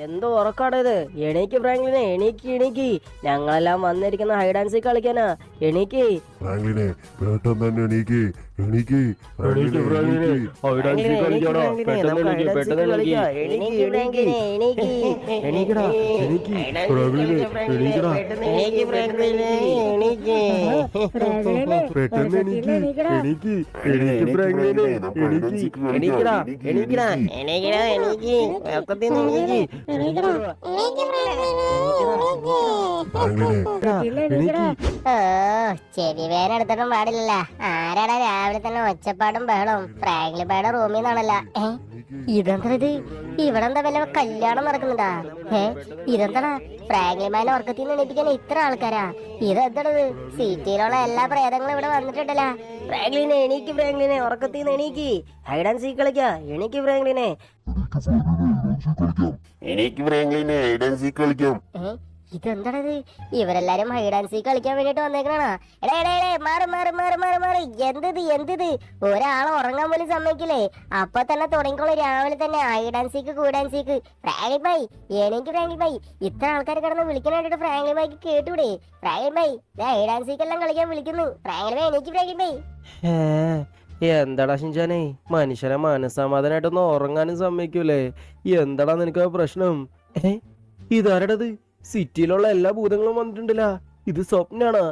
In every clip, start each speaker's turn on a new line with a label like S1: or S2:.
S1: എന്തോ ഉറക്കാടാ ഇത്? എണീക്ക് ഫ്രാങ്ക്ലിനെ, എണീക്ക്. ഞങ്ങളെല്ലാം വന്നിരിക്കുന്ന ഹൈഡ് ആൻഡ് സീക്ക് കളിക്കാനാ. എണീക്ക്
S2: ഫ്രാങ്ക്ലിനെ, പെട്ടെന്ന് തന്നെ എണീക്ക്.
S1: ഫ്രാങ്ക്ലിനെ,
S3: ചെവി വേറെ എടുത്തിട്ടും പാടില്ലല്ല. ആരാടാ രാവിലെ തന്നെ ഒച്ചപ്പാടും ബഹളവും? ഫ്രാങ്ക്ലി ബൈയുടെ റൂമിൽ നിന്നാണല്ല. ഇതെന്താ ഇത്? ഇവിടെ എന്താ വല്ല കല്യാണം നടക്കുന്നുണ്ടാ? ഇതെന്താടാ? ഫ്രാങ്ക്ലി ബൈനെ ഉറക്കത്തിൽ നിന്ന് എണീപ്പിക്കാൻ ഇത്ര ആൾക്കാരാ? ഇതെന്താണത്? സിറ്റിയിലുള്ള എല്ലാ പ്രേതങ്ങളും ഇവിടെ വന്നിട്ടുണ്ടല്ലോ.
S1: ഫ്രാങ്ക്ലിനെ എണീക്ക്, ഫ്രാങ്ക്ലിനെ ഉറക്കത്തിൽ നിന്ന് എണീക്ക്. ഹൈഡ് ആൻഡ് സീക്ക് കളിക്കാ. എണീക്ക് ഫ്രാങ്ക്ലിനെ.
S3: ഇതെന്താണത്? ഇവരെല്ലാരും ഹൈഡ് ആൻഡ് സീക്ക് കളിക്കാൻ വേണ്ടിട്ട് വന്നേക്കണാ? മാറി എന്തിത്? ഒരാളെ ഉറങ്ങാൻ പോലും സമ്മതിക്കില്ലേ? അപ്പൊ തന്നെ തുടങ്ങിക്കോളൂ. രാവിലെ തന്നെ ഹൈഡ് ആൻഡ് സീക്ക്, കൂഡ് ആൻഡ് സീക്ക്. ഫ്രാങ്ക്ലി ബൈ എനിക്ക് ഫ്രാങ്ക്ലി ബൈ ഇത്ര ആൾക്കാർ കിടന്ന് വിളിക്കാനായിട്ട് ഫ്രാങ്ക്ലി ബൈക്ക് കേട്ടൂടെ? ഫ്രാങ്ക്ലി ബൈ ഹൈഡ് ആൻഡ് സീക്ക് എല്ലാം കളിക്കാൻ വിളിക്കുന്നു. ഫ്രാങ്ക്ലി ബൈ എനിക്ക് ഫ്രാങ്ക്ലി ബൈ.
S1: എന്താടാ ഷിൻചാനെ, മനുഷ്യനെ മനസ്സമാധാനായിട്ടൊന്നും ഉറങ്ങാനും സമ്മതിക്കൂലേ? എന്താടാ നിനക്ക് പ്രശ്നം? ഇതാരടത്? സിറ്റിയിലുള്ള എല്ലാ ഭൂതങ്ങളും വന്നിട്ടുണ്ടല്ല. ഇത് സ്വപ്നാണ്.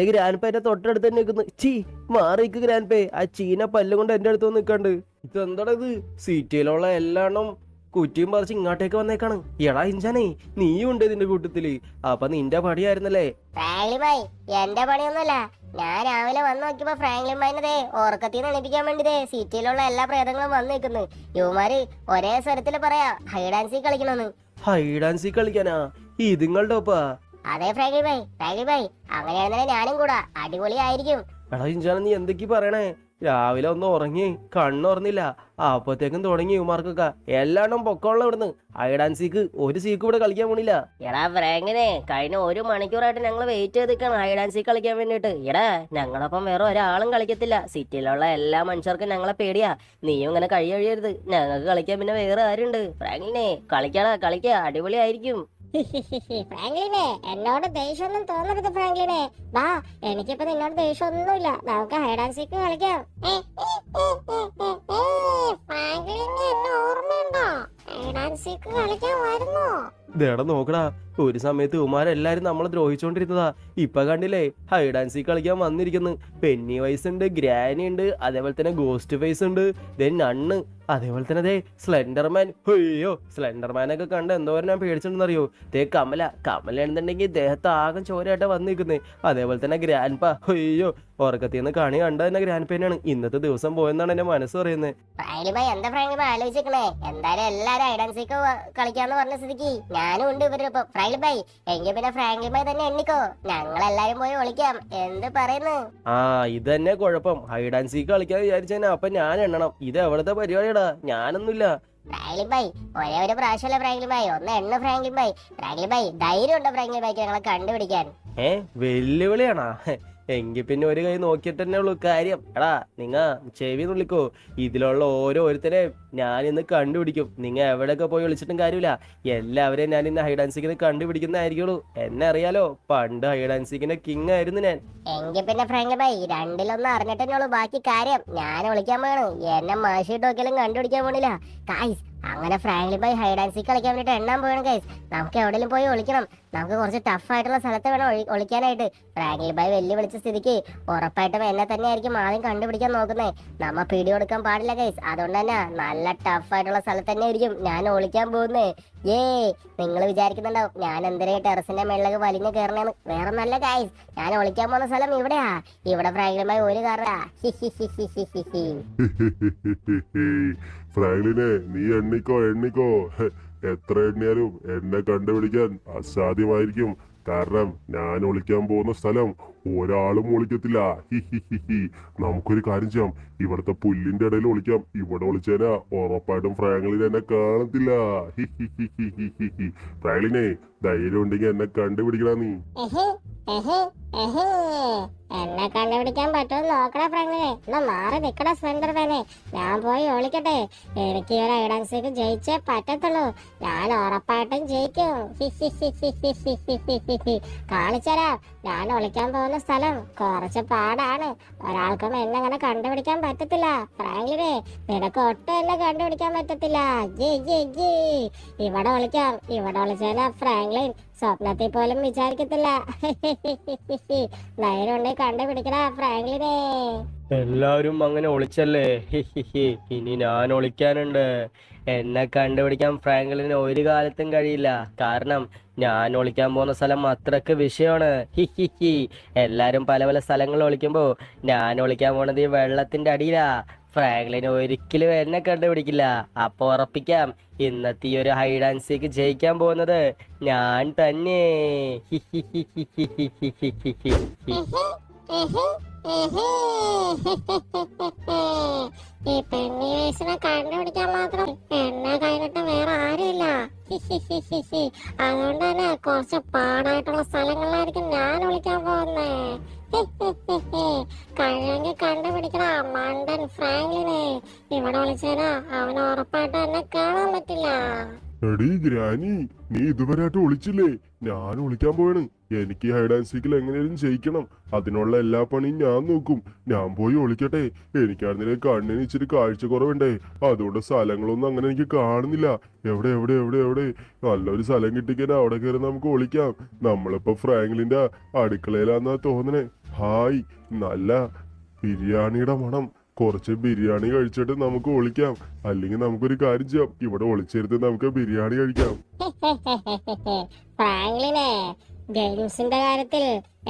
S1: ഗ്രാൻഡ് എന്റെ തൊട്ടടുത്ത് തന്നെ നിൽക്കുന്നു. ചീ മാറിക്ക് ഗ്രാൻഡ്. ആ ചീന പല്ലും കൊണ്ട് എന്റെ അടുത്ത് നിൽക്കാണ്ട്. ഇതെന്താടാ ഇത്? സിറ്റിയിലുള്ള എല്ലാണ്ണം കുറ്റിയും പറിച്ച് ഇങ്ങോട്ടേക്ക് വന്നേക്കാണ്. എടാ ഹിൻചാനെ, നീയും ഉണ്ട് ഇതിന്റെ കൂട്ടത്തില്. അപ്പൊ നിന്റെ പണിയായിരുന്നല്ലേ?
S3: ഫ്രാങ്ക്ലി ബൈ എന്റെ പണിയൊന്നുമല്ല. ഞാൻ രാവിലെ വന്ന് നോക്കിയപ്പോ ഫ്രാങ്ക്ലിൻ ബൈനെ ഓർക്കത്തിൽ നിന്ന് എണീപ്പിക്കാൻ വേണ്ടി സിറ്റിയിലുള്ള എല്ലാ പ്രേതങ്ങളും വന്ന് നിൽക്കുന്നു. യുവമാര് ഒരേ സ്വരത്തില് പറയാ ഹൈഡ് ആൻഡ് സീക്ക് കളിക്കണമെന്ന്.
S1: ഹൈഡ് ആൻഡ് സീക്ക് കളിക്കാനാ? ഇതുങ്ങളുടെ ഒപ്പാ?
S3: അതെ ഫ്രാങ്ക്ലി ബൈ അങ്ങനെയാണെന്നെ ഞാനും കൂടാ. അടിപൊളിയായിരിക്കും.
S1: എടാ ഹിൻചാനെ, നീ എന്തൊക്കെ പറയണേ? രാവിലെ ഒന്ന് ഉറങ്ങി കണ്ണുറന്നില്ല, അപ്പത്തേക്കും തുടങ്ങി ഇവന്മാർക്കൊക്കെ എല്ലാണ്ടും പൊക്കമുള്ള ഇവിടുന്ന്. ഹൈഡ് ആൻഡ് സീക്ക് ഒരു സീക്ക് ഇവിടെ കളിക്കാൻ പോണില്ല.
S4: എടാ ഫ്രാങ്കിനെ, കഴിഞ്ഞ 1 മണിക്കൂറായിട്ട് ഞങ്ങൾ വെയിറ്റ് ചെയ്ത് നിൽക്കണം ഹൈഡ് ആൻഡ് സീക്ക് കളിക്കാൻ വേണ്ടിട്ട്. എടാ ഞങ്ങളപ്പം വേറെ ഒരാളും കളിക്കത്തില്ല. സിറ്റിയിലുള്ള എല്ലാ മനുഷ്യർക്കും ഞങ്ങളെ പേടിയാ. നീയും ഇങ്ങനെ കഴിയരുത്. ഞങ്ങൾക്ക് കളിക്കാൻ പിന്നെ വേറെ ആരുണ്ട്? ഫ്രാങ്കിനെ കളിക്ക, അടിപൊളിയായിരിക്കും.
S3: ഫ്രാങ്ക്ലിനെ, എന്നോട് ദേഷ്യമൊന്നും തോന്നരുത് ഫ്രാങ്ക്ലിനെ. വാ, എനിക്കിപ്പോ നിന്നോട് ദേഷ്യമൊന്നുമില്ല. നമുക്ക് ഹൈഡ് ആൻഡ് സീക്ക് കളിക്കാം. ഫ്രാങ്ക്ലിനെ, എന്നെ ഓർമ്മയുണ്ടോ? ഹൈഡ് ആൻഡ് സീക്ക് കളിക്കാൻ വരുന്നോ?
S1: ദേടാ നോക്കടാ, ഒരു സമയത്ത് ഉമാരെല്ലാരും നമ്മളെ ദ്രോഹിച്ചോണ്ടിരുന്നതാ. ഇപ്പൊ കണ്ടില്ലേ, ഹൈഡ് ആൻഡ് സീക്ക് കളിക്കാൻ വന്നിരിക്കുന്നു. പെന്നി വൈസ് ഉണ്ട്, ഗ്രാനി ഉണ്ട്, അതേപോലെ തന്നെ ഗോസ്റ്റ് ഫേസ് ഉണ്ട്, നണ്ണ്, അതേപോലെ തന്നെ സ്ലെൻഡർമാൻ. അയ്യോ, സ്ലെൻഡർമാനൊക്കെ കണ്ട് എന്തോരം ഞാൻ പേടിച്ചിട്ടുണ്ടെന്നറിയോ? കമലാണെന്നുണ്ടെങ്കിൽ ദേഹത്ത് ആകെ ചോരയായിട്ട് വന്നിരിക്കുന്നത്. അതേപോലെ തന്നെ ഗ്രാൻഡ് പാ. അയ്യോ, ഉറക്കത്തിൽ നിന്ന് കണി കണ്ട തന്നെ ഗ്രാൻഡ് പേനാണ്. ഇന്നത്തെ ദിവസം പോയെന്നാണ് എന്റെ മനസ്സ് പറയുന്നത്.
S3: ആലോചിക്കണേ, എന്തായാലും എല്ലാരും ഹൈഡ് ആൻഡ് സീക്ക് കളിക്കാന്ന് പറഞ്ഞ സ്ഥിതിക്ക് ഞാനും ഉണ്ട് ഇവരൊപ്പം. ഫ്രാങ്ക്ലി ബൈ എങ്കിൽ പിന്നെ ഫ്രാങ്ക്ലി ബൈ തന്നെ എണ്ണിക്കോ. ഞങ്ങളെല്ലാരും പോയി ഒളിക്കാം. എന്ത് പറയുന്നു?
S1: ഇത് തന്നെ കുഴപ്പം. ഹൈഡ് ആൻഡ് സീക്ക് കളിക്കാൻ വിചാരിച്ചാ അപ്പൊ ഞാൻ എണ്ണണം. ഇത് എവിടത്തെ പരിപാടിയാടാ? ഞാനൊന്നുമില്ല.
S3: ഫ്രാങ്ക്ലി ബൈ ഒരേ ഒരു പ്രാവശ്യമല്ലേ ഫ്രാങ്ക്ലി ബൈ? ഒന്ന് എണ്ണ ഫ്രാങ്ക്ലി ബൈ. ഫ്രാങ്ക്ലി ബൈ ധൈര്യം ഉണ്ടോ ഫ്രാങ്ക്ലി ബൈക്ക് ഞങ്ങളെ കണ്ടുപിടിക്കാൻ?
S1: വെല്ലുവിളിയാണാ? എങ്കിൽ പിന്നെ ഒരു കൈ നോക്കിയിട്ട് തന്നെ ഉള്ളു കാര്യം. എടാ നിങ്ങ ചെവി നുള്ളിക്കോ. ഇതിലുള്ള ഓരോരുത്തരെ ഞാൻ ഇന്ന് കണ്ടുപിടിക്കും. നിങ്ങ എവിടെയൊക്കെ പോയി വിളിച്ചിട്ടും കാര്യമില്ല. എല്ലാവരെയും ഞാൻ ഇന്ന് ഹൈഡ് ആൻഡ് സീക്കിന് കണ്ടുപിടിക്കുന്നതായിരിക്കുള്ളൂ. എന്നെ അറിയാലോ, പണ്ട് ഹൈഡ് ആൻഡ് സീക്കിന്റെ കിങ് ആയിരുന്നു ഞാൻ.
S3: എങ്കിൽ പിന്നെ ഫ്രാങ്ക്ലി ബൈ രണ്ടിലൊന്നും അറിഞ്ഞിട്ടുള്ളൂ ബാക്കി കാര്യം. ഞാൻ വിളിക്കാൻ പോകണം. എന്നെ മാഷിട്ട് നോക്കിയാലും കണ്ടുപിടിക്കാൻ പോണില്ല ഗൈസ്. അങ്ങനെ ഫ്രാങ്ക്ലി ബൈ ഹൈഡ് ആൻഡ് സീക്ക് കളിക്കാൻ വേണ്ടിട്ട് എണ്ണാൻ പോകണം ഗൈസ്. നമുക്ക് എവിടെയും പോയി ഒളിക്കണം. നമുക്ക് കുറച്ച് ടഫ് ആയിട്ടുള്ള സ്ഥലത്ത് വേണം ഒളിക്കാനായിട്ട്. ഫ്രാങ്ക്ലി ബൈ വിളിച്ച സ്ഥിതിക്ക് ഉറപ്പായിട്ടും എന്നെ തന്നെ ആയിരിക്കും ആദ്യം കണ്ടുപിടിക്കാൻ നോക്കുന്നേ. നമ്മ പിടി കൊടുക്കാൻ പാടില്ല ഗൈസ്. അതുകൊണ്ട് തന്നെ നല്ല ടഫ് ആയിട്ടുള്ള സ്ഥലത്ത് തന്നെ ആയിരിക്കും ഞാൻ ഒളിക്കാൻ പോകുന്നേ. നിങ്ങൾ വിചാരിക്കുന്നുണ്ടാവും ഞാൻ എന്തിനാ ടെറസിന്റെ മേളിലേക്ക് വലിഞ്ഞു കയറണേന്ന്. വേറെ നല്ല ഗൈസ്, ഞാൻ ഒളിക്കാൻ പോകുന്ന സ്ഥലം ഇവിടെയാ. ഇവിടെ ഫ്രാങ്ക്ലി ബൈ ഒരു കാരണ.
S2: ഫ്രാങ്ക്ലിനെ, നീ എണ്ണിക്കോ. എത്ര എണ്ണിയാലും എന്നെ കണ്ടുപിടിക്കാൻ അസാധ്യമായിരിക്കും. കാരണം ഞാൻ ഒളിക്കാൻ പോകുന്ന സ്ഥലം ഒരാളും ഒളിക്കത്തില്ല. ഹി ഹി ഹി ഹി. നമുക്കൊരു കാര്യം ചെയ്യാം, ഇവിടുത്തെ പുല്ലിന്റെ ഇടയിൽ ഒളിക്കാം. ഇവിടെ ഒളിച്ചേനാ ഉറപ്പായിട്ടും ഫ്രാങ്ക്ലിൻ എന്നെ കാണത്തില്ല. ഹി ഹി ഹി ഹി ഹി ഹി ഹി. ഫ്രാങ്ക്ലിനെ ധൈര്യം ഉണ്ടെങ്കിൽ എന്നെ കണ്ടുപിടിക്കണ നീ.
S3: എഹ്, എഹ്, എഹ്. എന്നെ കണ്ടുപിടിക്കാൻ പറ്റുമെന്ന് നോക്കണേ ഫ്രണ്ടിനെ. എന്നാ മാറി നിക്കണ സ്പെൻഡർമാനെ. ഞാൻ പോയി ഒളിക്കട്ടെ. എനിക്ക് ഈ ഒരു ഐഡൻസിക്ക് ജയിച്ചേ പറ്റത്തുള്ളൂ. ഞാൻ ഉറപ്പായിട്ടും ജയിക്കും. ഹി ഹി ഹി ഹി ഹി ഹി ഹി ഹി ഹി ഹി. കാണിച്ചുതരാം. ഞാൻ ഒളിക്കാൻ പോകുന്ന സ്ഥലം കുറച്ച് പാടാണ്. ഒരാൾക്കും എന്നെ അങ്ങനെ കണ്ടുപിടിക്കാൻ പറ്റത്തില്ല. ഫ്രാങ്ക്ലിനെ നിനക്ക് ഒട്ടും എന്നെ കണ്ടുപിടിക്കാൻ പറ്റത്തില്ല. G G G. ഇവിടെ ഒളിക്കാം. ഇവിടെ ഒളിച്ചാൽ ഫ്രാങ്ക്ലിൻ സ്വപ്നത്തിൽ പോലും വിചാരിക്കത്തില്ല. ധൈര്യം ഉണ്ടെങ്കിൽ കണ്ടുപിടിക്കടാ ഫ്രാങ്ക്ലിനെ.
S1: എല്ലാവരും അങ്ങനെ ഒളിച്ചല്ലേ. ഹി ഹി ഹി. ഇനി ഞാൻ ഒളിക്കാനുണ്ട്. എന്നെ കണ്ടുപിടിക്കാൻ ഫ്രാങ്ക്ലിന് ഒരു കാലത്തും കഴിയില്ല. കാരണം ഞാൻ ഒളിക്കാൻ പോകുന്ന സ്ഥലം അത്രക്ക് വിഷയമാണ്. ഹി ഹി ഹി. എല്ലാരും പല പല സ്ഥലങ്ങളിൽ ഒളിക്കുമ്പോ ഞാൻ ഒളിക്കാൻ പോണത് ഈ വെള്ളത്തിന്റെ അടിയിലാ. ഫ്രാങ്ക്ലിന് ഒരിക്കലും എന്നെ കണ്ടുപിടിക്കില്ല. അപ്പൊ ഉറപ്പിക്കാം, ഇന്നത്തെ ഈ ഒരു ഹൈഡ് ആൻഡ് സീക്ക് ജയിക്കാൻ പോകുന്നത് ഞാൻ തന്നെ. ഹി ഹി ഹി ഹി ഹി ഹി ഹി ഹി ഹി ഹി.
S3: ഈ പെണ്ണിവേശനെ കണ്ടുപിടിക്കാൻ മാത്രം എന്നെ കഴിഞ്ഞിട്ട് വേറെ ആരുമില്ല. അതുകൊണ്ട് തന്നെ കുറച്ച് പാടായിട്ടുള്ള സ്ഥലങ്ങളിലായിരിക്കും ഞാൻ വിളിക്കാൻ പോകുന്നേ. കഴിയെങ്കിൽ കണ്ടുപിടിക്കണ മണ്ടൻ ഫ്രാങ്ക്ലിനെ. ഇവിടെ വിളിച്ചാലാ അവന് ഉറപ്പായിട്ട് എന്നെ കാണാൻ പറ്റില്ല.
S2: എടീ ഗ്രാനി, നീ ഇതുവരെയായിട്ട് ഒളിച്ചില്ലേ? ഞാൻ ഒളിക്കാൻ പോവാണ്. എനിക്ക് ഹൈഡ് ആൻഡ് സീക്കിൽ എങ്ങനെയും ജയിക്കണം. അതിനുള്ള എല്ലാ പണിയും ഞാൻ നോക്കും. ഞാൻ പോയി ഒളിക്കട്ടെ. എനിക്കാണെന്നില്ല കണ്ണിന് ഇച്ചിരി കാഴ്ച കുറവുണ്ടേ. അതുകൊണ്ട് സ്ഥലങ്ങളൊന്നും അങ്ങനെ എനിക്ക് കാണുന്നില്ല. എവിടെ എവിടെ എവിടെ എവിടെ നല്ലൊരു സ്ഥലം കിട്ടിക്കാൻ അവിടെ കയറി നമുക്ക് ഒളിക്കാം. നമ്മളിപ്പോ ഫ്രാങ്ക്ലിന്റെ അടുക്കളയിലാന്നാ തോന്നണേ. ഹായ്, നല്ല ബിരിയാണിയുടെ മണം. കുറച്ച് ബിരിയാണി കഴിച്ചിട്ട് നമുക്ക് ഒളിക്കാം. അല്ലെങ്കിൽ നമുക്കൊരു കാര്യം ചെയ്യാം, ഇവിടെ ഒളിച്ചെടുത്ത് നമുക്ക് ബിരിയാണി കഴിക്കാം.
S3: ഫ്രാങ്ക്ലിനെ, ഗെയിംസിന്റെ കാര്യത്തിൽ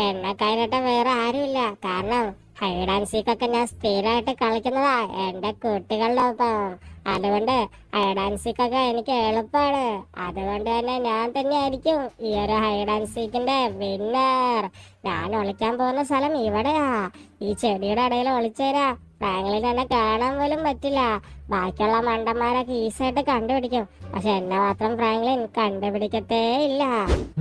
S3: എന്നെ കഴിഞ്ഞിട്ട് വേറെ ആരുമില്ല. കാരണം ഹൈഡ് ആൻഡ് സീക്ക് ഒക്കെ ഞാൻ സ്ഥിരമായിട്ട് കളിക്കുന്നതാ എന്റെ കുട്ടികളുടെ ഒപ്പം. അതുകൊണ്ട് ഹൈഡ് ആൻഡ് സീക്ക് ഒക്കെ എനിക്ക് എളുപ്പമാണ്. അതുകൊണ്ട് തന്നെ ഞാൻ തന്നെ ആയിരിക്കും ഈ ഒരു ഹൈഡ് ആൻഡ് സീക്കിന്റെ വിന്നർ. ഞാൻ ഒളിക്കാൻ പോകുന്ന സ്ഥലം ഇവിടെയാ. ഈ ചെടിയുടെ ഇടയിൽ ഒളിച്ചേരാ. ഫ്രാങ്ക്ലിൻ എന്നെ കാണാൻ പോലും പറ്റില്ല. ബാക്കിയുള്ള മണ്ടന്മാരൊക്കെ ഈസിയായിട്ട് കണ്ടുപിടിക്കും. പക്ഷെ എന്നെ മാത്രം ഫ്രാങ്ക്ലിൻ കണ്ടുപിടിക്കത്തേ ഇല്ല.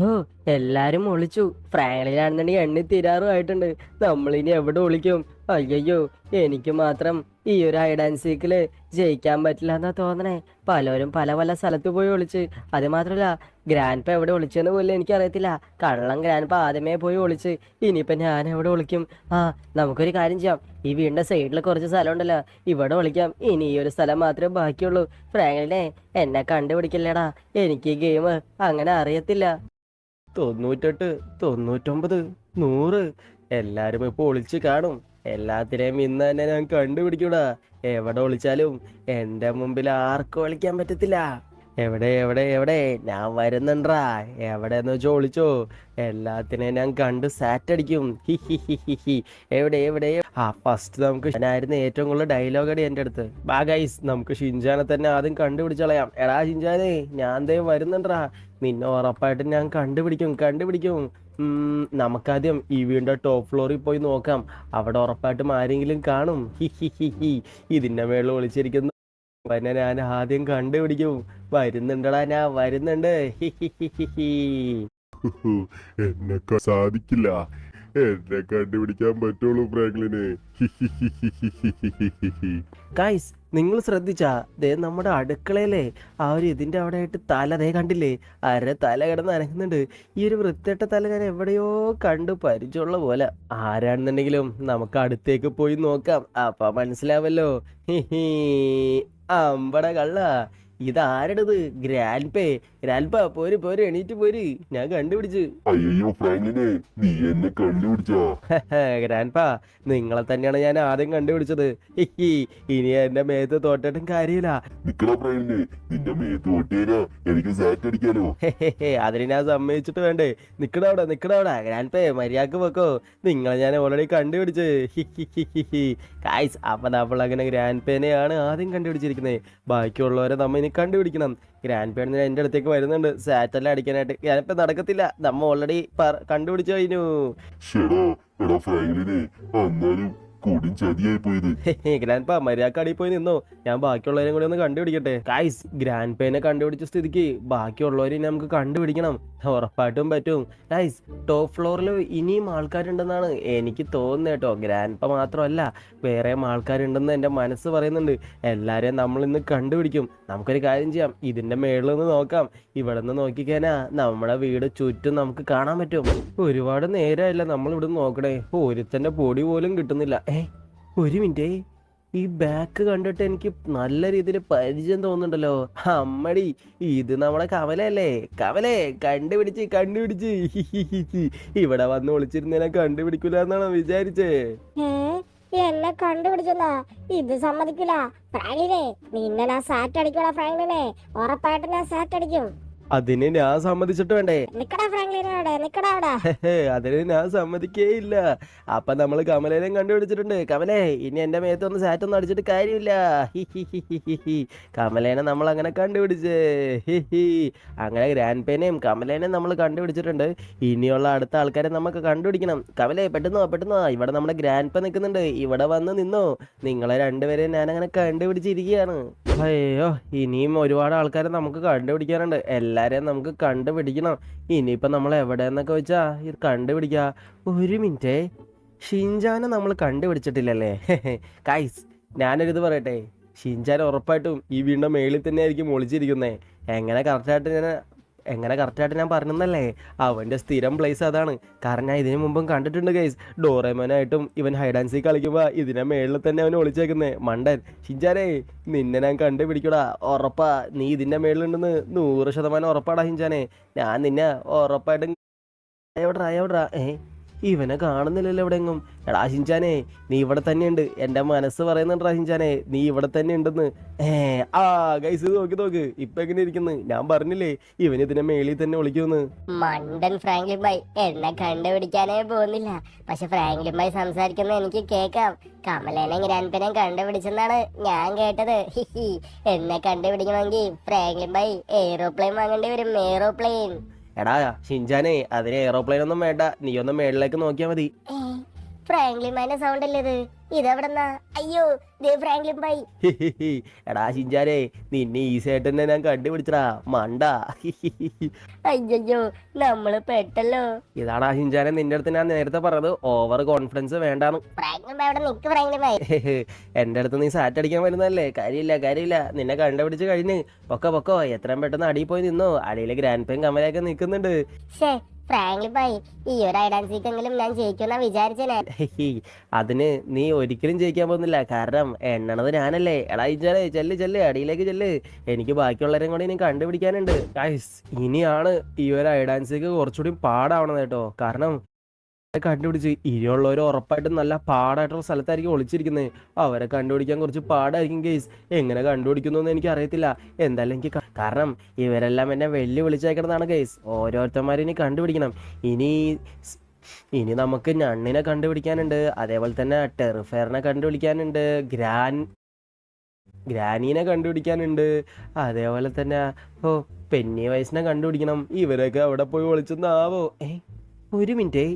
S4: ഓ, എല്ലാരും ഒളിച്ചു. ഫ്രാങ്ക്ലിനാണെന്നുണ്ടെങ്കിൽ എണ്ണി തീരാറുമായിട്ടുണ്ട്. നമ്മളിനി എവിടെ ഒളിക്കും? അയ്യോ, എനിക്ക് മാത്രം ഈ ഒരു ഹൈഡ് ആൻഡ് സീക്കില് ജയിക്കാൻ പറ്റില്ല എന്നാ തോന്നണേ. പലരും പല പല സ്ഥലത്ത് പോയി ഒളിച്ച്. അത് മാത്രല്ല, ഗ്രാൻഡ് എവിടെ ഒളിച്ചെന്ന് പോലും എനിക്കറിയത്തില്ല. കള്ളം ഗ്രാൻഡ് ആദ്യമേ പോയി ഒളിച്ച്. ഇനിയിപ്പോ ഞാൻ എവിടെ ഒളിക്കും? ആ, നമുക്കൊരു കാര്യം ചെയ്യാം. ഈ വീടിന്റെ സൈഡിൽ കുറച്ച് സ്ഥലം ഉണ്ടല്ലോ, ഇവിടെ ഒളിക്കാം. ഇനി ഈ ഒരു സ്ഥലം മാത്രമേ ബാക്കിയുള്ളൂ. ഫ്രാങ്ക്ലിനെ എന്നെ കണ്ടുപിടിക്കില്ലടാ. എനിക്ക് ഈ ഗെയിം അങ്ങനെ അറിയത്തില്ല.
S1: 98, 99, 100 എല്ലാരും ഇപ്പൊ ഒളിച്ച് കാണും. എല്ലാത്തിനെയും ഇന്ന് തന്നെ ഞാൻ കണ്ടുപിടിക്കൂടാ. എവിടെ ഒളിച്ചാലും എന്റെ മുമ്പിൽ ആർക്കും ഒളിക്കാൻ പറ്റത്തില്ല. എവിടെ എവിടെ എവിടെ ഞാൻ വരുന്നുണ്ടാ. എവിടെന്ന് വെച്ചോ ഒളിച്ചോ. എല്ലാത്തിനെയും ഞാൻ കണ്ട് സാറ്റടിക്കും. ഹി ഹി ഹി ഹി ഹി. എവിടെ എവിടെ. ആ, ഫസ്റ്റ് നമുക്ക് ഞാനായിരുന്നു ഏറ്റവും കൂടുതൽ ഡയലോഗ് അടി എൻ്റെ അടുത്ത്. ബാ ഗൈസ്, നമുക്ക് ഷിൻജാനെ തന്നെ ആദ്യം കണ്ടുപിടിച്ചളയാം. എടാ ഷിൻജാനെ, ഞാൻ ദേ വരുന്നുണ്ടാ. നിന്നെ ഉറപ്പായിട്ടും ഞാൻ കണ്ടുപിടിക്കും. നമുക്കാദ്യം ഈ വീടിന്റെ ടോപ്പ് ഫ്ലോറിൽ പോയി നോക്കാം. അവിടെ ഉറപ്പായിട്ടും ആരെങ്കിലും കാണും. ഹി ഹി ഹി ഹി. ഇതിന്റെ മേളിൽ ഒളിച്ചിരിക്കുന്ന പിന്നെ ഞാൻ ആദ്യം കണ്ടുപിടിക്കും. വരുന്നുണ്ടടാ, ഞാൻ വരുന്നുണ്ട്. ഹി ഹി ഹി ഹി ഹി.
S2: എന്നെ സാധിക്കില്ല. എന്നെ കണ്ടുപിടിക്കാൻ പറ്റുള്ളൂ ഫ്രാങ്ക്ലിന്.
S1: ഗൈസ്, നിങ്ങൾ ശ്രദ്ധിച്ചാ? ദേ നമ്മുടെ അടുക്കളയിലെ ആ ഒരു ഇതിന്റെ അവിടെ ആയിട്ട് തല ദേ കണ്ടില്ലേ? തല കിടന്ന് അനങ്ങുന്നുണ്ട്. ഈ ഒരു വൃത്തിയിട്ട തല ഞാൻ എവിടെയോ കണ്ടു പരിചയമുള്ള പോലെ. ആരാണെന്നുണ്ടെങ്കിലും നമുക്ക് അടുത്തേക്ക് പോയി നോക്കാം. അപ്പൊ മനസ്സിലാവല്ലോ. He he. അമ്പട കള്ള, ഇതാരടത്? ഗ്രാൻഡ് പോര് എണീറ്റ് പോര്. ഞാൻ കണ്ടുപിടിച്ചു.
S2: അയ്യോ ഫ്രാങ്ക്ലിനെ, നീ എന്നെ കണ്ടുപിടിച്ചോ?
S1: ഗ്രാൻഡ് നിങ്ങളെ തന്നെയാണ് ഞാൻ ആദ്യം കണ്ടുപിടിച്ചത്. ഹിഹി. ഇനി എന്റെ മേത്ത് തോട്ടിട്ടും കാര്യമില്ല.
S2: നിക്കടാ ഫ്രാങ്ക്ലിനെ, നിന്റെ മേത്ത് തൊട്ടേരാ എനിക്ക് സാറ്റ് അടിക്കാലോ.
S1: അതിന് ഞാൻ സമ്മതിച്ചിട്ട് വേണ്ടേ? നിക്കടവിടെ ഗ്രാൻഡ് മര്യാദക്ക് വെക്കോ. നിങ്ങളെ ഞാൻ ഓൾറെഡി കണ്ടുപിടിച്ച്. ഹിഹി. ഗൈസ്, അപ്പൊ നമ്മൾ അങ്ങനെ ഗ്രാൻഡ് പേനെയാണ് ആദ്യം കണ്ടുപിടിച്ചിരിക്കുന്നത്. ബാക്കിയുള്ളവരെ നമ്മ ഇനി കണ്ടുപിടിക്കണം. ഗ്രാൻഡ് പേരൻസ് എൻ്റെ അടുത്തേക്ക് വരുന്നുണ്ട് സാറ്റലൈറ്റ് അടിക്കാനായിട്ട്. ഞാനിപ്പോൾ നടക്കത്തില്ല, നമ്മ ഓൾറെഡി കണ്ടുപിടിച്ചു കഴിഞ്ഞു.
S2: ശരാ എടാ ഫ്രാങ്ക്ലിനെ, എന്നാലും കൊടും ചതിയായി പോയത്.
S1: ഗ്രാൻഡ് പാ മര്യാദക്ക് അടിയിൽ പോയി നിന്നോ, ഞാൻ ബാക്കിയുള്ളവരെയും കൂടി ഒന്ന് കണ്ടുപിടിക്കട്ടെ. ഗൈസ്, ഗ്രാൻഡ് പേനെ കണ്ടുപിടിച്ച സ്ഥിതിക്ക് ബാക്കിയുള്ളവരെ നമുക്ക് കണ്ടുപിടിക്കണം. ഉറപ്പായിട്ടും പറ്റും. ഗൈസ്, ടോപ്പ് ഫ്ലോറിൽ ഇനിയും ആൾക്കാരുണ്ടെന്നാണ് എനിക്ക് തോന്നുന്നത് കേട്ടോ. ഗ്രാൻഡ് പ മാത്രമല്ല, വേറെയും ആൾക്കാരുണ്ടെന്ന് എൻ്റെ മനസ്സ് പറയുന്നുണ്ട്. എല്ലാവരെയും നമ്മളിന്ന് കണ്ടുപിടിക്കും. നമുക്കൊരു കാര്യം ചെയ്യാം, ഇതിൻ്റെ മേളിൽ നിന്ന് നോക്കാം. ഇവിടെ നിന്ന് നോക്കിക്കാനാ നമ്മുടെ വീട് ചുറ്റും നമുക്ക് കാണാൻ പറ്റും. ഒരുപാട് നേരമല്ല നമ്മൾ ഇവിടെ നോക്കണേ, ഒരുത്തൻ്റെ പൊടി പോലും കിട്ടുന്നില്ല. ഒരു മിനിറ്റേ, ഈ ബാക്ക് കണ്ടിട്ട് എനിക്ക് നല്ല രീതിയിൽ പരിചയം തോന്നുന്നുണ്ടല്ലോ. അമ്മടി, ഇത് നമ്മുടെ കമലല്ലേ? കമലേ, കണ്ടുപിടിച്ച് ഇവിടെ വന്ന് ഒളിച്ചിരുന്നതിനെ കണ്ടുപിടിക്കൂല എന്നാണോ വിചാരിച്ചേ?
S3: എന്നെ കണ്ടുപിടിച്ചെന്നാ? ഇത് സമ്മതിക്കില്ല ഫ്രാങ്ക്ലിനെ. നിന്നെ ഞാൻ സാറ്റ് അടിക്കൂടാ ഫ്രാങ്ക്ലിനെ, ഉറപ്പായിട്ട് ഞാൻ സാറ്റ് അടിക്കും.
S1: അതിന് ഞാൻ സമ്മതിച്ചിട്ട് വേണ്ടേ?
S3: നിക്കടാ ഫ്രാങ്ക്ലിനെ, നിക്കടാ അവിടെ.
S1: അതിന് ഞാൻ സമ്മതിക്കേയില്ല. അപ്പൊ നമ്മള് കമലേനെ കണ്ടുപിടിച്ചിട്ടുണ്ട്. കമലേ, ഇനി എന്റെ മേത്തൊന്ന് സാറ്റൊന്നും അടിച്ചിട്ട് കാര്യമില്ല. കമലേനെ നമ്മൾ അങ്ങനെ കണ്ടുപിടിച്ചേ. അങ്ങനെ ഗ്രാൻഡ് പേനെയും കമലേനെയും നമ്മൾ കണ്ടുപിടിച്ചിട്ടുണ്ട്. ഇനിയുള്ള അടുത്ത ആൾക്കാരെ നമുക്ക് കണ്ടുപിടിക്കണം. കമലേ, പെട്ടെന്നോ. ഇവിടെ നമ്മുടെ ഗ്രാൻഡ് പേ നിൽക്കുന്നുണ്ട്. ഇവിടെ വന്ന് നിന്നോ. നിങ്ങളെ രണ്ടുപേരെയും ഞാൻ അങ്ങനെ കണ്ടുപിടിച്ചിരിക്കുകയാണ്. അയ്യോ, ഇനിയും ഒരുപാട് ആൾക്കാരെ നമുക്ക് കണ്ടുപിടിക്കാനുണ്ട്. എല്ലാരെയും നമുക്ക് കണ്ടുപിടിക്കണം. ഇനിയിപ്പോൾ നമ്മൾ എവിടെയെന്നൊക്കെ വെച്ചാ ഇത് കണ്ടുപിടിക്കുക. ഒരു മിനിറ്റേ, ഷിൻജാനെ നമ്മൾ കണ്ടുപിടിച്ചിട്ടില്ലല്ലേ? കൈസ്, ഞാനൊരിത് പറയട്ടെ. ഷിൻജാൻ ഉറപ്പായിട്ടും ഈ വീടിൻ്റെ മേളിൽ തന്നെ ആയിരിക്കും ഒളിച്ചിരിക്കുന്നത്. എങ്ങനെ കറക്റ്റായിട്ട് ഞാൻ പറഞ്ഞെന്നല്ലേ? അവൻ്റെ സ്ഥിരം പ്ലേസ് അതാണ്. കാരണം ഞാൻ ഇതിനു മുമ്പും കണ്ടിട്ടുണ്ട് ഗൈസ്. ഡോറേമോനായിട്ടും ഇവൻ ഹൈഡ് ആൻഡ് സീക്ക് കളിക്കുമ്പോൾ ഇതിനെ മേളിൽ തന്നെ അവൻ ഒളിച്ചേക്കുന്നേ. മണ്ടൻ ഷിൻജാനെ, നിന്നെ ഞാൻ കണ്ടുപിടിക്കൂടാ. ഉറപ്പാ, നീ ഇതിൻ്റെ മേളിലുണ്ടെന്ന് 100% ഉറപ്പാടാ ഷിൻജാനെ. ഞാൻ നിന്നെ ഉറപ്പായിട്ടും എവിടാ ഇവനെ കാണുന്നില്ലല്ലോ എവിടെയെങ്ങും. എടാ ഷിൻജാനെ, നീ ഇവിടെ തന്നെയുണ്ട്. എൻ്റെ മനസ്സ് പറയുന്നുണ്ടാ ഷിൻജാനെ, നീ ഇവിടെ തന്നെ ഉണ്ടെന്ന്. ഗൈസ്, നോക്ക് ഇപ്പൊ എങ്ങനെ ഇരിക്കുന്നു? ഞാൻ പറഞ്ഞില്ലേ ഇവൻ ഇതിനെ മേളിൽ തന്നെ വിളിക്കുമെന്ന്.
S3: മണ്ടൻ ഫ്രാങ്ക്ലിൻ ബൈ എന്നെ കണ്ടുപിടിക്കാനേ പോകുന്നില്ല. പക്ഷെ ഫ്രാങ്ക്ലിൻ ബൈ സംസാരിക്കുന്ന എനിക്ക് കേൾക്കാം. കമലേനെ ഗ്രാൻഡ് കണ്ടുപിടിച്ചെന്നാണ് ഞാൻ കേട്ടത്. എന്നെ കണ്ടുപിടിക്കണമെങ്കിൽ ഫ്രാങ്ക്ലിൻ ബൈ എയ്റോപ്ലെയിൻ വാങ്ങേണ്ടി വരും. എയ്റോപ്ലെയിൻ.
S1: എടാ ഷിൻജാനെ, അതിന് എയറോപ്ലെയിൻ ഒന്നും വേണ്ട. നീ ഒന്ന് മേളിലേക്ക് നോക്കിയാൽ മതി.
S3: ഫ്രാങ്ക്ലിൻ ബൈന്റെ സൗണ്ട് അല്ലേ ഇത്? ഇതെവിടെന്നാ? അയ്യോ, ഫ്രാങ്ക്ലിൻ ബൈ.
S1: എടാ ഷിൻജാനെ, നിന്നെ ഈസി ആയിട്ട് തന്നെ ഞാൻ കണ്ടുപിടിച്ചടാ മണ്ട.
S3: അയ്യോ, നമ്മള് പെട്ടല്ലോ.
S1: ഇതാടാ ഷിൻജാനെ നിന്റെ അടുത്ത് ഞാൻ നേരത്തെ പറഞ്ഞത്, ഓവർ കോൺഫിഡൻസ് വേണ്ടാന്ന്.
S3: ഫ്രാങ്ക്ലിൻ ബൈ അവിടെ നിക്ക് ഫ്രാങ്ക്ലിൻ ബൈ.
S1: എന്റെ അടുത്ത് നീ സാറ്റ് അടിക്കാൻ വരുന്നതല്ലേ? കാര്യമില്ല. നിന്നെ കണ്ടുപിടിച്ച് കഴിഞ്ഞ് പൊക്കോ. എത്രയും പെട്ടെന്ന് അടിയിൽ പോയി നിന്നോ. അടിയിലെ ഗ്രാൻഡ് പേയും കമലയൊക്കെ നിൽക്കുന്നുണ്ട്.
S3: ഫ്രാങ്ക്ലിൻ ബൈ, ഈ ഒരു ഐഡൻസിക്കെങ്കിലും ഞാൻ ജയിക്കുന്ന വിചാരിച്ചേ.
S1: അതിന് നീ ഒരിക്കലും ജയിക്കാൻ പോകുന്നില്ല. കാരണം എണ്ണണത് ഞാനല്ലേ. എടാ ഇജാലേ, ചെല്ല് അടിയിലേക്ക് ചെല്ല്. എനിക്ക് ബാക്കിയുള്ളവരെയും കൂടി ഇനി കണ്ടുപിടിക്കാനുണ്ട്. ഗൈസ്, ഇനിയാണ് ഈ ഒരു ഐഡൻസിക്ക് കുറച്ചുകൂടി പാടാവണത് കേട്ടോ. കാരണം കണ്ടുപിടിച്ച് ഇനിയുള്ളവർ ഉറപ്പായിട്ടും നല്ല പാടായിട്ടുള്ള സ്ഥലത്തായിരിക്കും ഒളിച്ചിരിക്കുന്നത്. അവരെ കണ്ടുപിടിക്കാൻ കുറച്ച് പാടായിരിക്കും ഗൈസ്. എങ്ങനെ കണ്ടുപിടിക്കുന്നു എന്ന് എനിക്ക് അറിയത്തില്ല. എന്തായാലും എനിക്ക് കാരണം ഇവരെല്ലാം എന്നെ വിളിച്ചേക്കുന്നതാണ് ഗൈസ്. ഓരോരുത്തന്മാരും ഇനി കണ്ടുപിടിക്കണം. ഇനി നമുക്ക് ഞണ്ണിനെ കണ്ടുപിടിക്കാനുണ്ട്. അതേപോലെ തന്നെ ടെറിഫയറിനെ കണ്ടുപിടിക്കാനുണ്ട്. ഗ്രാനീനെ കണ്ടുപിടിക്കാനുണ്ട്. അതേപോലെ തന്നെ പെന്നി വയസ്സിനെ കണ്ടുപിടിക്കണം. ഇവരൊക്കെ അവിടെ പോയി ഒളിച്ചെന്നാവോ? ഒരു മിനിറ്റ്,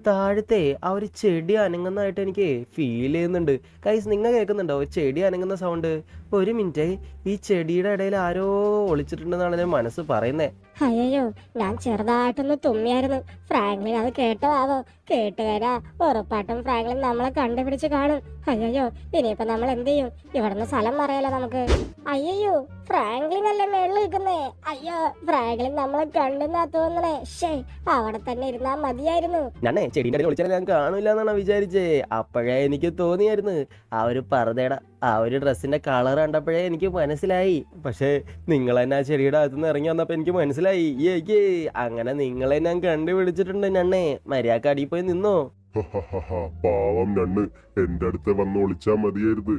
S1: താഴത്തെ ആ ഒരു ചെടി അനങ്ങുന്നതായിട്ട് എനിക്ക് ഫീൽ ചെയ്യുന്നുണ്ട്. ഗൈസ്, നിങ്ങൾ കേൾക്കുന്നുണ്ടോ ചെടി അനങ്ങുന്ന സൗണ്ട്? ഒരു മിനിറ്റ്, ഈ ചെടിയുടെ ഇടയിൽ ആരോ ഒളിച്ചിട്ടുണ്ടെന്നാണ് ഞാൻ മനസ്സ് പറയുന്നേ.
S3: അയ്യോ, ഞാൻ ചെറുതായിട്ടൊന്ന് തുമ്മിയായിരുന്നു. ഫ്രാങ്ക്ലിൻ അത് കേട്ടതാവോ? കേട്ടുകാരാ, ഉറപ്പായിട്ടും ഫ്രാങ്ക്ലിൻ നമ്മളെ കണ്ടുപിടിച്ച് കാണും. അയ്യോ, ഇനിയിപ്പോ നമ്മൾ എന്ത് ചെയ്യും? ഇവിടുന്ന് സ്ഥലം പറയാലോ നമുക്ക്. അയ്യോ, ഫ്രാങ്ക്ലിൻ അല്ലേ മേളിൽ നിൽക്കുന്നേ? അയ്യോ, ഫ്രാങ്ക്ലിൻ നമ്മളെ കണ്ടെന്നാ തോന്നണേ. അവിടെ തന്നെ ഇരുന്നാ മതിയായിരുന്നു.
S1: ഞാനേ ചെടിയുടെ ഇടയിൽ ഒളിച്ചാൽ ഞാൻ കാണില്ല എന്നാണ് വിചാരിച്ചേ. അപ്പോഴേ എനിക്ക് തോന്നിയായിരുന്നു ആ ഒരു പർദ്ദയുടെ ആ ഒരു ഡ്രസ്സിന്റെ കളർ കണ്ടപ്പോഴേ എനിക്ക് മനസ്സിലായി. പക്ഷെ നിങ്ങൾ തന്നെ ആ ചെടിയുടെ അകത്തുനിന്ന് ഇറങ്ങി വന്നപ്പോ എനിക്ക് മനസ്സിലായി. അങ്ങനെ നിങ്ങളെ ഞാൻ കണ്ടുപിടിച്ചിട്ടുണ്ട്. ഞണ്ണേ, മര്യാദക്ക് അടിയിൽ പോയി നിന്നോ.
S2: പാവം ഞണ്ണ്, എന്റെ അടുത്ത് വന്ന് ഒളിച്ചാ മതിയായിരുന്നു.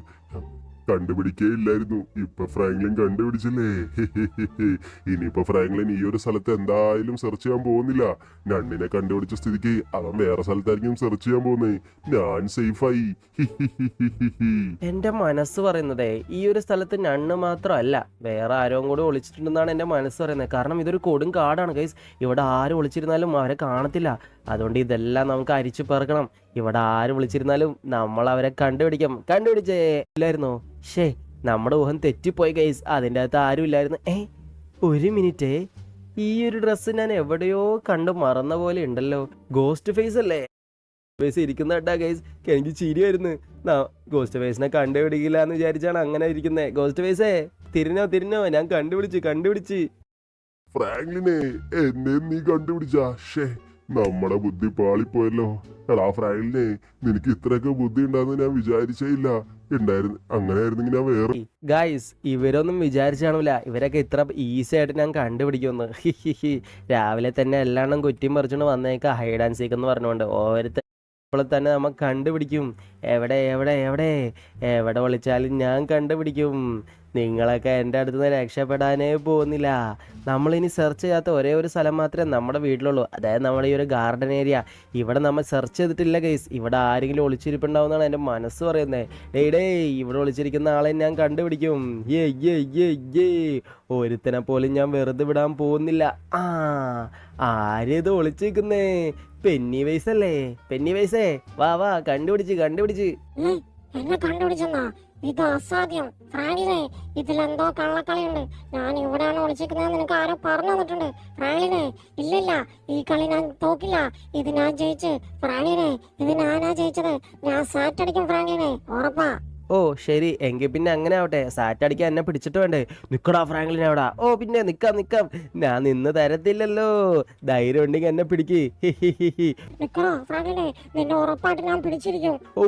S2: കണ്ടുപിടിക്കേ ഇല്ലായിരുന്നു. ഇപ്പൊ ഫ്രാങ്ക്ലിൻ കണ്ടുപിടിച്ചില്ലേ. ഇനിയിപ്പോ ഫ്രാങ്ക്ലിൻ ഈ ഒരു സ്ഥലത്ത് എന്തായാലും സെർച്ച് ചെയ്യാൻ പോകുന്നില്ല. നണ്ണിനെ കണ്ടുപിടിച്ച സ്ഥിതിക്ക് അവൻ വേറെ സ്ഥലത്തായിരിക്കും സെർച്ച് ചെയ്യാൻ പോകുന്നേ. ഞാൻ സേഫായി.
S1: എന്റെ മനസ്സ് പറയുന്നതേ ഈ ഒരു സ്ഥലത്ത് നണ്ണ് മാത്രമല്ല, വേറെ ആരോ കൂടെ ഒളിച്ചിട്ടുണ്ടെന്നാണ് എന്റെ മനസ്സ് പറയുന്നത്. കാരണം ഇതൊരു കൊടും കാടാണ് ഗൈസ്. ഇവിടെ ആരും ഒളിച്ചിരുന്നാലും അവരെ കാണത്തില്ല. അതുകൊണ്ട് ഇതെല്ലാം നമുക്ക് അരിച്ചു പെറുക്കണം. ഇവിടെ ആര് വിളിച്ചിരുന്നാലും നമ്മൾ അവരെ കണ്ടുപിടിക്കും. കണ്ടുപിടിച്ചേ ഇല്ലായിരുന്നോ? ഷേ, നമ്മുടെ ഊഹം തെറ്റിപ്പോയി ഗൈസ്. അതിൻ്റെ അകത്ത് ആരും ഇല്ലായിരുന്നു. ഒരു മിനിറ്റ്, ഈ ഒരു ഡ്രസ്സ് ഞാൻ എവിടെയോ കണ്ടു മറന്ന പോലെ ഉണ്ടല്ലോ. ഗോസ്റ്റ് ഫേസ് അല്ലേ? ഫേസ് ഇരിക്കുന്ന കേട്ടാ ഗൈസ്, എനിക്ക് ചിരി വരുന്നു. ഗോസ്റ്റ് ഫേസിനെ കണ്ടുപിടിക്കില്ല എന്ന് വിചാരിച്ചാണ് അങ്ങനെ ഇരിക്കുന്നത്. ഗോസ്റ്റ് ഫേസേ, തിരിഞ്ഞോ, ഞാൻ കണ്ടുപിടിച്ച്.
S2: ഫ്രാങ്ക്ലിനെ എന്നെ നീ കണ്ടുപിടിച്ചാ? ഷേ, നമ്മുടെ ബുദ്ധി പാളിപ്പോയല്ലോ. എടാ ഫ്രാങ്ക്ലിനെ, നിനക്ക് ഇത്രയൊക്കെ ബുദ്ധി ഉണ്ടാന്ന് ഞാൻ വിചാരിച്ചേ ഇല്ല. ഉണ്ടായിരുന്നു, അങ്ങനെ ആയിരുന്നെങ്കിൽ ഞാൻ വേറെ.
S1: ഗൈസ്, ഇവരൊന്നും വിചാരിച്ചാണില്ല ഇവരൊക്കെ ഇത്ര ഈസി ആയിട്ട് ഞാൻ കണ്ടുപിടിക്കുമെന്ന്. രാവിലെ തന്നെ എല്ലാണ്ണം കുറ്റിയും പറിച്ചോണ്ട് വന്നേക്ക ഹൈഡ് ആൻഡ് സീക്ക് എന്ന് പറഞ്ഞുകൊണ്ട്. ഓരോരുത്തർ ഇപ്പോൾ തന്നെ നമ്മൾ കണ്ടുപിടിക്കും. എവിടെ വിളിച്ചാലും ഞാൻ കണ്ടുപിടിക്കും. നിങ്ങളൊക്കെ എൻ്റെ അടുത്ത് നിന്ന് രക്ഷപ്പെടാനേ പോകുന്നില്ല. നമ്മളിനി സെർച്ച് ചെയ്യാത്ത ഒരേ ഒരു സ്ഥലം മാത്രമേ നമ്മുടെ വീട്ടിലുള്ളൂ, അതായത് നമ്മുടെ ഈ ഒരു ഗാർഡൻ ഏരിയ. ഇവിടെ നമ്മൾ സെർച്ച് ചെയ്തിട്ടില്ല ഗൈസ്. ഇവിടെ ആരെങ്കിലും ഒളിച്ചിരിപ്പുണ്ടാവുമെന്നാണ് എൻ്റെ മനസ്സ് പറയുന്നത്. ഇവിടെ ഒളിച്ചിരിക്കുന്ന ആളെ ഞാൻ കണ്ടുപിടിക്കും. ഒരുത്തനെ പോലും ഞാൻ വെറുതെ വിടാൻ പോകുന്നില്ല. ആരേത് ഒളിച്ചിരിക്കുന്നേ? പെന്നി വൈസ് അല്ലേ? പെന്നി വൈസേ, വാ കണ്ടുപിടിച്ച്.
S5: എന്നെ കണ്ടുപിടിച്ചെന്നാ? ഇത് അസാധ്യം. ഫ്രാങ്ക്ലിനെ, ഇതിലെന്തോ കള്ളക്കളിയുണ്ട്. ഞാൻ ഇവിടെയാണ് ഒളിച്ചിരിക്കുന്നത് നിനക്ക് ആരോ പറഞ്ഞു തന്നിട്ടുണ്ട്. ഫ്രാങ്ക്ലിനെ, ഇല്ലില്ല, ഈ കളി ഞാൻ തോക്കില്ല. ഇത് ഞാൻ ജയിച്ച്. ഫ്രാങ്ക്ലിനെ, ഇത് ഞാനാ ജയിച്ചത്. ഞാൻ സാറ്റ് അടിക്കും ഫ്രാങ്ക്ലിനെ, ഉറപ്പാ.
S1: ഓ ശരി, എങ്കിൽ പിന്നെ അങ്ങനെ ആവട്ടെ. സാറ്റ് അടിക്കാൻ എന്നെ പിടിച്ചിട്ട് വേണ്ടേ? നിക്കടാ ഫ്രാങ്ക്ലിൻ എവിടാ? ഓ പിന്നെ നിക്കാം. ഞാൻ നിന്ന് തരത്തില്ലല്ലോ. ധൈര്യം ഉണ്ടെങ്കിൽ എന്നെ പിടിക്ക്.
S5: നിക്കണോ ഫ്രാങ്ക്ലിനെ, നിന്നെ ഉറപ്പായിട്ട് ഞാൻ പിടിച്ചിരിക്കും.
S1: ഓ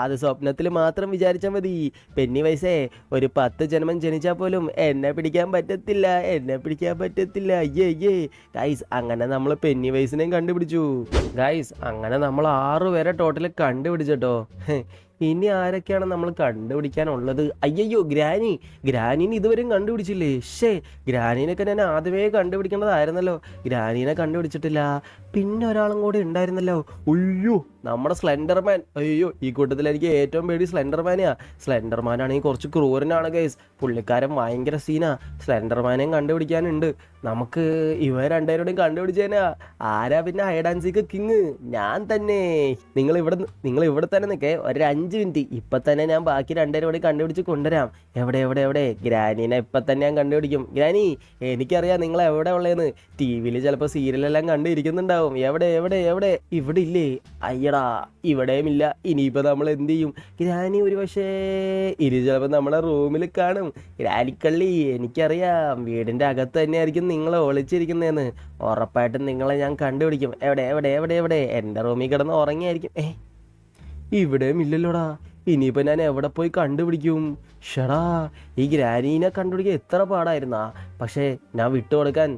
S1: അത് സ്വപ്നത്തിൽ മാത്രം വിചാരിച്ചാൽ മതി. പെന്നി വയസ്സേ, ഒരു 10 ജന്മം ജനിച്ചാൽ പോലും എന്നെ പിടിക്കാൻ പറ്റത്തില്ല. ഗൈസ്, അങ്ങനെ നമ്മൾ പെന്നി വയസ്സിനെയും കണ്ടുപിടിച്ചു. ഗൈസ്, അങ്ങനെ നമ്മൾ 6 പേരെ ടോട്ടൽ കണ്ടുപിടിച്ചോ. ഇനി ആരൊക്കെയാണ് നമ്മൾ കണ്ടുപിടിക്കാനുള്ളത്? അയ്യോ, ഗ്രാനിനെ ഇതുവരെയും കണ്ടുപിടിച്ചില്ലേ? ഗ്രാനീനൊക്കെ ഞാൻ ആദ്യമേ കണ്ടുപിടിക്കേണ്ടതായിരുന്നല്ലോ. ഗ്രാനീനെ കണ്ടുപിടിച്ചിട്ടില്ല. പിന്നെ ഒരാളും കൂടി ഉണ്ടായിരുന്നല്ലോ. അയ്യോ, നമ്മുടെ സ്ലെൻഡർമാൻ. അയ്യോ, ഈ കൂട്ടത്തിൽ എനിക്ക് ഏറ്റവും പേടി സ്ലെൻഡർമാനാണെങ്കിൽ കുറച്ച് ക്രൂരനാണ് ഗൈസ്. പുള്ളിക്കാരൻ ഭയങ്കര സീനാ. സ്ലെൻഡർമാനെയും കണ്ടുപിടിക്കാനുണ്ട് നമുക്ക്. ഇവ രണ്ടുപേരുടെയും കണ്ടുപിടിച്ചേനാ. ആരാ പിന്നെ ഹൈഡ് ആൻഡ് സീക്ക് കിങ്? ഞാൻ തന്നെ. നിങ്ങൾ ഇവിടെ തന്നെ നിൽക്കേ, ഒരു 5 മിനിറ്റ്. ഇപ്പൊ തന്നെ ഞാൻ ബാക്കി 2 പേരും കൂടി കണ്ടുപിടിച്ച് കൊണ്ടുവരാം. എവിടെ? ഗ്രാനീനെ ഇപ്പൊ തന്നെ ഞാൻ കണ്ടുപിടിക്കും. ഗ്രാനി, എനിക്കറിയാം നിങ്ങൾ എവിടെ ഉള്ളതെന്ന്. TV-യിൽ ചിലപ്പോൾ സീരിയലെല്ലാം കണ്ടിരിക്കുന്നുണ്ടാവും. എവിടെ? ഇവിടെ ഇല്ലേ? അയ്യടാ, ഇവിടെയും ഇല്ല. ഇനിയിപ്പോ നമ്മൾ എന്ത് ചെയ്യും? ഗ്രാനി ഒരു പക്ഷേ ചിലപ്പോൾ നമ്മളെ റൂമിൽ കാണും. ഗ്രാനിക്കള്ളി, എനിക്കറിയാം വീടിന്റെ അകത്ത് തന്നെയായിരിക്കും നിങ്ങൾ ഒളിച്ചിരിക്കുന്നതെന്ന്. ഉറപ്പായിട്ടും നിങ്ങളെ ഞാൻ കണ്ടുപിടിക്കും. എവിടെ? എൻ്റെ റൂമിൽ കിടന്ന് ഉറങ്ങിയായിരിക്കും. ഇവിടെയും ഇല്ലല്ലോടാ. ഇനിയിപ്പോൾ ഞാൻ എവിടെ പോയി കണ്ടുപിടിക്കും? ഷടാ, ഈ ഗ്രാനീനെ കണ്ടുപിടിക്കാൻ എത്ര പാടായിരുന്നാ. പക്ഷേ ഞാൻ വിട്ടുകൊടുക്കാൻ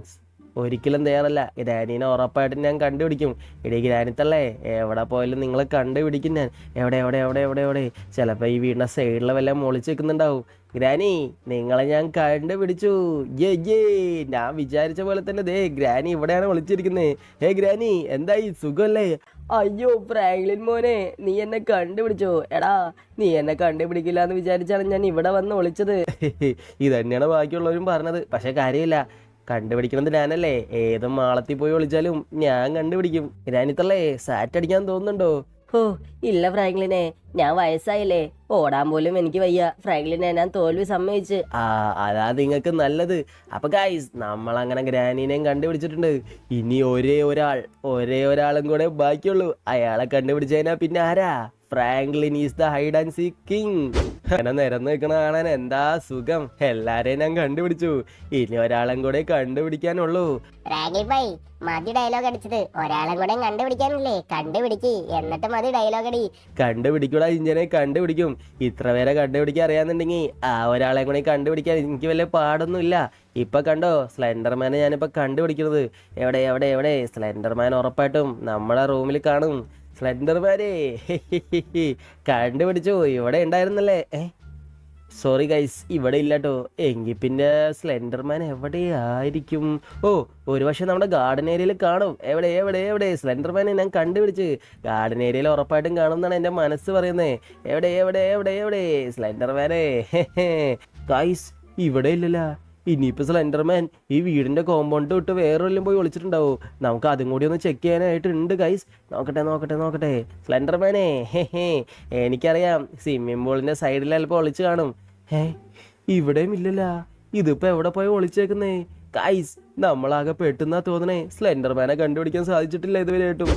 S1: ഒരിക്കലും തയ്യാറല്ല. ഗ്രാനീനെ ഉറപ്പായിട്ടും ഞാൻ കണ്ടുപിടിക്കും. ഗ്രാനിത്തല്ലേ, എവിടെ പോയാലും നിങ്ങളെ കണ്ടുപിടിക്കും ഞാൻ. എവിടെ? ചിലപ്പോൾ ഈ വീടിൻ്റെ സൈഡിലെ വല്ലതും ഒളിച്ച് വെക്കുന്നുണ്ടാവും. ഗ്രാനി, നിങ്ങളെ ഞാൻ കണ്ടുപിടിച്ചു. ഞാൻ വിചാരിച്ച പോലെ തന്നെ ഗ്രാനി ഇവിടെയാണ് ഒളിച്ചിരിക്കുന്നത്. ഗ്രാനി, എന്തായി, സുഖമല്ലേ? അയ്യോ ഫ്രാങ്ക്ലിൻ മോനെ, നീ എന്നെ കണ്ടുപിടിച്ചോ? എടാ, നീ എന്നെ കണ്ടുപിടിക്കില്ല എന്ന് വിചാരിച്ചാണ് ഞാൻ ഇവിടെ വന്ന് ഒളിച്ചത്. ഇത് തന്നെയാണ് ബാക്കിയുള്ളവരും പറഞ്ഞത്. പക്ഷെ കാര്യമില്ല, കണ്ടുപിടിക്കണത് ഞാനല്ലേ. ഏതും മാളത്തിൽ പോയി ഒളിച്ചാലും ഞാൻ കണ്ടുപിടിക്കും. ഗ്രാനിത്തല്ലേ, സാറ്റ് അടിക്കാൻ തോന്നുന്നുണ്ടോ?
S4: ഇല്ല ഫ്രാങ്ക്ലിനെ, ഞാൻ വയസ്സായില്ലേ, ഓടാൻ പോലും എനിക്ക് വയ്യ. ഫ്രാങ്ക്ലിനെ, ഞാൻ തോൽവി സമ്മതിച്ച്.
S1: അതാ നിങ്ങൾക്ക് നല്ലത്. അപ്പൊ ഗൈസ്, നമ്മളങ്ങനെ ഗ്രാനീനെയും കണ്ടുപിടിച്ചിട്ടുണ്ട്. ഇനി ഒരേ ഒരാളും കൂടെ ബാക്കിയുള്ളൂ. അയാളെ കണ്ടുപിടിച്ചതിനാ പിന്നെ ആരാ? Franklin is the hide and seek king. അങ്ങനെ നിരന്ന് നിൽക്കണ കാണാൻ എന്താ സുഖം. എല്ലാരെയും ഞാൻ കണ്ടുപിടിച്ചു. ഇനി ഒരാളും കൂടെ കണ്ടുപിടിക്കാനുള്ളൂ.
S3: ഫ്രാങ്ക്ലിൻ ഭായ്, മതി ഡയലോഗ് അടിച്ചത്. ഒരാളും കൂടെ കണ്ടുപിടിക്കാനില്ലേ? കണ്ടുപിടിക്ക്, എന്നിട്ട് മതി ഡയലോഗ് അടി.
S1: കണ്ടുപിടിക്കൂടാ ഇഞ്ചനെ, കണ്ടുപിടിക്കും. ഇത്ര പേരെ കണ്ടുപിടിക്കാൻ അറിയാന്നുണ്ടെങ്കിൽ ഒരാളെ കൂടെ കണ്ടുപിടിക്കാൻ എനിക്ക് വലിയ പാടൊന്നുമില്ല. ഇപ്പൊ കണ്ടോ, സ്ലെൻഡർമാനെ ഞാനിപ്പോ കണ്ടുപിടിക്കുന്നത്. എവിടെ? സ്ലെൻഡർമാൻ ഉറപ്പായിട്ടും നമ്മുടെ റൂമിൽ കാണും. സ്ലെൻഡർമാനെ കണ്ടുപിടിച്ചു. ഇവിടെ ഉണ്ടായിരുന്നല്ലേ? സോറി ഗൈസ്, ഇവിടെ ഇല്ലാട്ടോ. എങ്കിൽ പിന്നെ സ്ലെൻഡർമാൻ എവിടെയായിരിക്കും? ഓ, ഒരു പക്ഷേ നമ്മുടെ ഗാർഡൻ ഏരിയയിൽ കാണും. എവിടെ എവിടെ എവിടെ? സ്ലെൻഡർമാനെ ഞാൻ കണ്ടുപിടിച്ച്. ഗാർഡൻ ഏരിയയിൽ ഉറപ്പായിട്ടും കാണും എന്നാണ് എൻ്റെ മനസ്സ് പറയുന്നത്. എവിടെ എവിടെ എവിടെ എവിടെ സ്ലെൻഡർമാനെ? ഗൈസ്, ഇവിടെ ഇല്ലല്ലോ. ഇനിയിപ്പോൾ സ്ലെൻഡർമാൻ ഈ വീടിൻ്റെ കോമ്പൗണ്ട് വിട്ട് വേറെ വല്ലതും പോയി ഒളിച്ചിട്ടുണ്ടാവും. നമുക്ക് അതും കൂടി ഒന്ന് ചെക്ക് ചെയ്യാനായിട്ടുണ്ട് ഗൈസ്. നോക്കട്ടെ നോക്കട്ടെ നോക്കട്ടെ. സ്ലെൻഡർമാനെ, എനിക്കറിയാം, സ്വിമ്മിംഗ് പൂളിൻ്റെ സൈഡിൽ ചിലപ്പോൾ ഒളിച്ച് കാണും. ഇവിടെയും ഇല്ലല്ലോ. ഇതിപ്പോൾ എവിടെ പോയി ഒളിച്ചേക്കുന്നേ? ഗൈസ്, നമ്മളാകെ പെട്ടെന്നാ തോന്നണേ. സ്ലെൻഡർമാനെ കണ്ടുപിടിക്കാൻ സാധിച്ചിട്ടില്ല ഇതുവരെയായിട്ടും.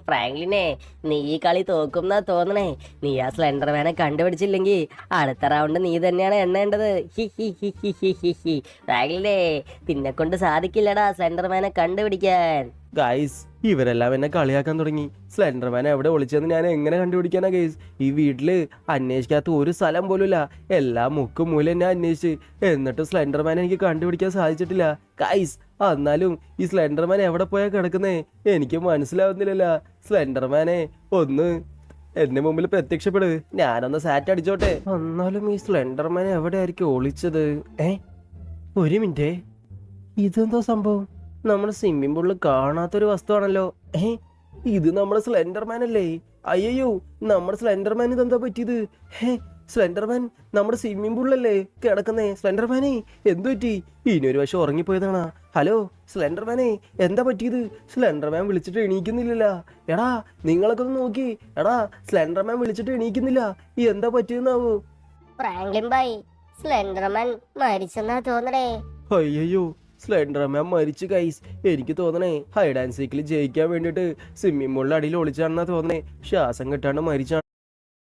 S4: ഫ്രാങ്ക്ലിനെ, നീ ഈ കളി തോക്കുന്നാ തോന്നണേ. നീ ആ സ്ലെൻഡർമാനെ കണ്ടുപിടിച്ചില്ലെങ്കിൽ അടുത്ത റൗണ്ട് നീ തന്നെയാണ് എണ്ണേണ്ടത്. ഫ്രാങ്ക്ലിനെ, നിന്നെ കൊണ്ട് സാധിക്കില്ലടാ സ്ലെൻഡർമാനെ കണ്ടുപിടിക്കാൻ.
S1: ഗൈസ്, ഇവരെല്ലാം എന്നെ കളിയാക്കാൻ തുടങ്ങി. സ്ലെൻഡർമാൻ എവിടെ ഒളിച്ചെന്ന് ഞാൻ എങ്ങനെ കണ്ടുപിടിക്കാനാ ഗൈസ്? ഈ വീട്ടില് അന്വേഷിക്കാത്ത ഒരു സ്ഥലം പോലുമില്ല. എല്ലാ മുക്കും മൂലം എന്നെ അന്വേഷിച്ച്, എന്നിട്ട് സ്ലെൻഡർമാനെ എനിക്ക് കണ്ടുപിടിക്കാൻ സാധിച്ചിട്ടില്ല ഗൈസ്. എന്നാലും ഈ സ്ലെൻഡർമാൻ എവിടെ പോയാ കിടക്കുന്നേ എനിക്ക് മനസ്സിലാവുന്നില്ലല്ലോ. സ്ലെൻഡർമാനെ, ഒന്ന് എന്റെ മുമ്പിൽ പ്രത്യക്ഷപ്പെട്, ഞാനൊന്ന് സാറ്റ് അടിച്ചോട്ടെ. എന്നാലും ഈ സ്ലെൻഡർമാൻ എവിടെ ആയിരിക്കും ഒളിച്ചത്? ഒരു മിനിറ്റ്, ഇതെന്തോ സംഭവം? നമ്മുടെ സ്വിമ്മിംഗ് പൂളിൽ കാണാത്തൊരു വസ്തുവാണല്ലോ. ഇത് നമ്മുടെ സ്ലെൻഡർമാൻ അല്ലേ? അയ്യോ, നമ്മുടെ സ്ലെൻഡർമാൻ ഇതെന്താ പറ്റിയത്? സ്ലെൻഡർമാൻ നമ്മുടെ സ്വിമ്മിംഗ് പൂളിലല്ലേ കിടക്കുന്നേ? സ്ലെൻഡർമാനെ, എന്തു പറ്റി? ഇനി ഒരു വശം ഉറങ്ങിപ്പോയതാണാ? ഹലോ സ്ലെൻഡർമാനെ, എന്താ പറ്റിയത്? സ്ലെൻഡർമാൻ വിളിച്ചിട്ട് എണീക്കുന്നില്ലല്ലോ. എടാ, നിങ്ങളൊക്കെ ഒന്ന് നോക്കി. എടാ, സ്ലെൻഡർമാൻ വിളിച്ചിട്ട് എണീക്കുന്നില്ല. എന്താ പറ്റിയെന്നാവോ?
S3: ഫ്രാങ്ക്ലിൻ ബൈ, സ്ലെൻഡർമാൻ മരിച്ചെന്നാ തോന്നണേ.
S1: അയ്യോ, സ്ലെൻഡർമാൻ മരിച്ചു ഗൈസ്. എനിക്ക് തോന്നണേ ഹൈഡ് ആൻഡ് സീക്കിൽ ജയിക്കാൻ വേണ്ടിയിട്ട് സ്വിമ്മിംഗ് പൂളിന്റെ അടിയിൽ ഒളിച്ചാണെന്നാ തോന്നണേ. ശ്വാസം കിട്ടാണ്ട് മരിച്ചാണ്.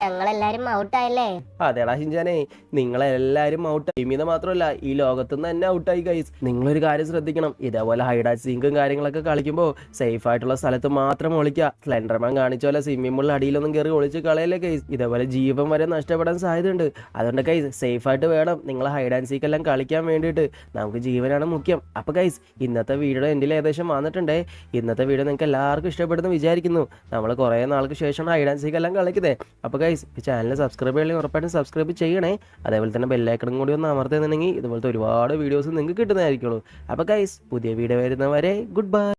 S3: ഞങ്ങളെല്ലാരും ഔട്ടായല്ലേ?
S1: അതെടാ ഷിൻചാനെ, നിങ്ങളെല്ലാരും ഔട്ടായി. ടീമിന്ന് മാത്രമല്ല, ഈ ലോകത്തുനിന്ന് തന്നെ ഔട്ടായി ഗൈസ്. നിങ്ങളൊരു കാര്യം ശ്രദ്ധിക്കണം. ഇതേപോലെ ഹൈഡ് ആൻഡ് സീക്കും കാര്യങ്ങളൊക്കെ കളിക്കുമ്പോൾ സേഫ് ആയിട്ടുള്ള സ്ഥലത്ത് മാത്രം ഒളിക്കുക. സ്ലെൻഡർമാൻ കാണിച്ച പോലെ സ്വിമ്മിംഗ് പൂളിൽ അടിയിലൊന്നും കയറി ഒളിച്ച് കളയല്ലേ ഗൈസ്. ഇതേപോലെ ജീവൻ വരെ നഷ്ടപ്പെടാൻ സാധ്യതയുണ്ട്. അതുകൊണ്ട് ഗൈസ്, സേഫ് ആയിട്ട് വേണം നിങ്ങൾ ഹൈഡ് ആൻഡ് സീക്ക് എല്ലാം കളിക്കാൻ വേണ്ടിയിട്ട്. നമുക്ക് ജീവനാണ് മുഖ്യം. അപ്പോൾ ഗൈസ്, ഇന്നത്തെ വീഡിയോ എൻ്റെ ഏകദേശം വന്നിട്ടുണ്ടേ. ഇന്നത്തെ വീഡിയോ നിങ്ങൾക്ക് എല്ലാവർക്കും ഇഷ്ടപ്പെടുന്നു വിചാരിക്കുന്നു. നമ്മൾ കുറേ നാൾക്ക് ശേഷം ഹൈഡ് ആൻഡ് സീക്ക് എല്ലാം കളിക്കുന്നത്. അപ്പോൾ ഗൈസ്, ഈ ചാനൽ സബ്സ്ക്രൈബ് ചെയ്യണമെങ്കിൽ ഉറപ്പായിട്ടും സബ്സ്ക്രൈബ് ചെയ്യണേ. അതേപോലെ തന്നെ ബെല്ലൈക്കണും കൂടി ഒന്ന് അമർത്തുന്നുണ്ടെങ്കിൽ ഇതുപോലത്തെ ഒരുപാട് വീഡിയോസ് നിങ്ങൾക്ക് കിട്ടുന്നതായിരിക്കുള്ളൂ. അപ്പോൾ ഗൈസ്, പുതിയ വീഡിയോ വരുന്നവരെ ഗുഡ് ബൈ.